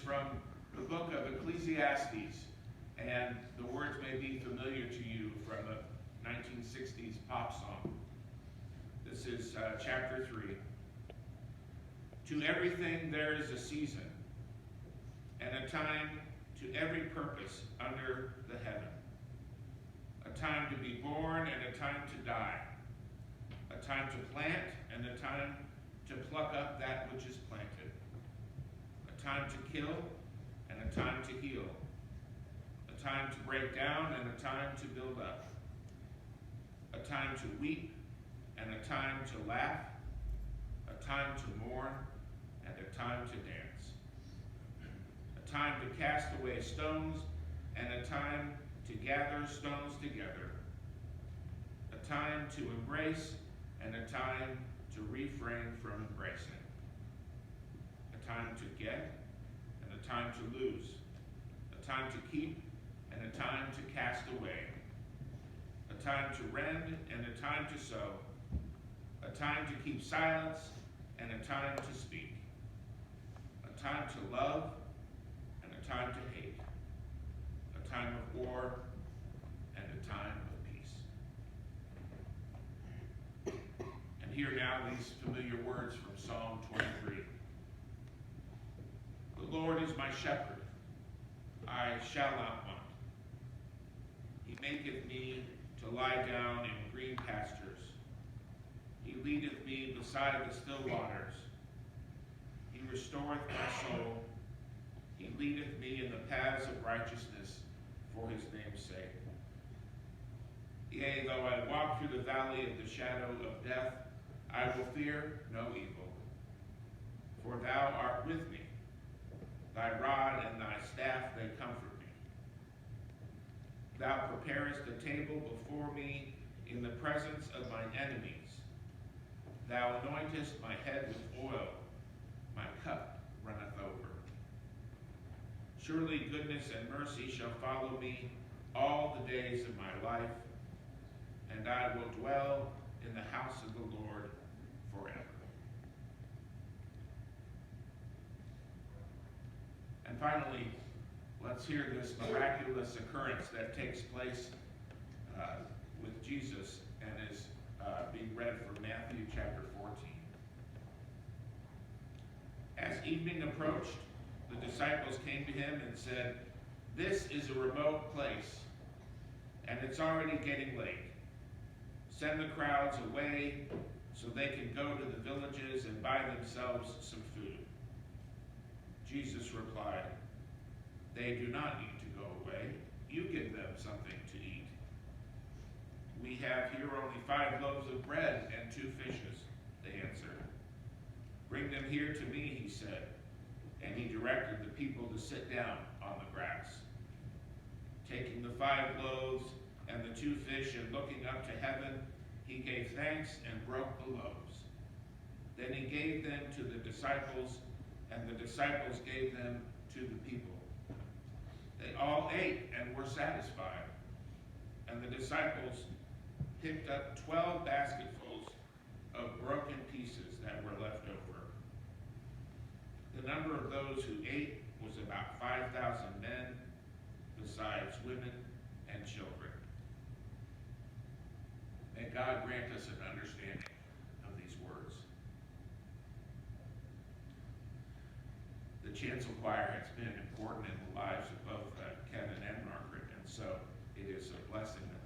from the book of Ecclesiastes, and the words may be familiar to you from the 1960s pop song. This is chapter 3. To everything there is a season, and a time to every purpose under the heaven. A time to be born and a time to die. A time to plant and a time to pluck up that which is planted. A time to kill and a time to heal. A time to break down and a time to build up. A time to weep and a time to laugh. A time to mourn and a time to dance. A time to cast away stones and a time to gather stones together. A time to embrace and a time to refrain from embracing. A time to get and a time to lose. A time to keep and a time to cast away. A time to rend and a time to sow. A time to keep silence and a time to speak. A time to love and a time to hate. A time of war and a time of peace. And hear now these familiar words from Psalm 23. The Lord is my shepherd, I shall not want. He maketh me to lie down in green pastures. He leadeth me beside the still waters. He restoreth my soul. He leadeth me in the paths of righteousness for his name's sake. Yea, though I walk through the valley of the shadow of death, I will fear no evil. For thou art with me. Thy rod and thy staff, they comfort me. Thou preparest a table before me in the presence of mine enemies. Thou anointest my head with oil. My cup runneth over. Surely goodness and mercy shall follow me all the days of my life, and I will dwell in the house of the Lord forever. And finally, let's hear this miraculous occurrence that takes place with Jesus and is being read from Matthew chapter 14. As evening approached, the disciples came to him and said, "This is a remote place, and it's already getting late. Send the crowds away so they can go to the villages and buy themselves some food." Jesus replied, "They do not need to go away. You give them something to eat." "We have here only 5 loaves of bread and 2 fishes," they answered. "Bring them here to me," he said, and he directed the people to sit down on the grass. Taking the 5 loaves and the 2 fish and looking up to heaven, he gave thanks and broke the loaves. Then he gave them to the disciples, and the disciples gave them to the people. They all ate and were satisfied, and the disciples picked up 12 basketfuls of broken pieces that were left over. The number of those who ate was about 5,000 men, besides women and children. May God grant us an understanding of these words. The chancel choir has been important in the lives of both Kevin and Margaret, and so it is a blessing that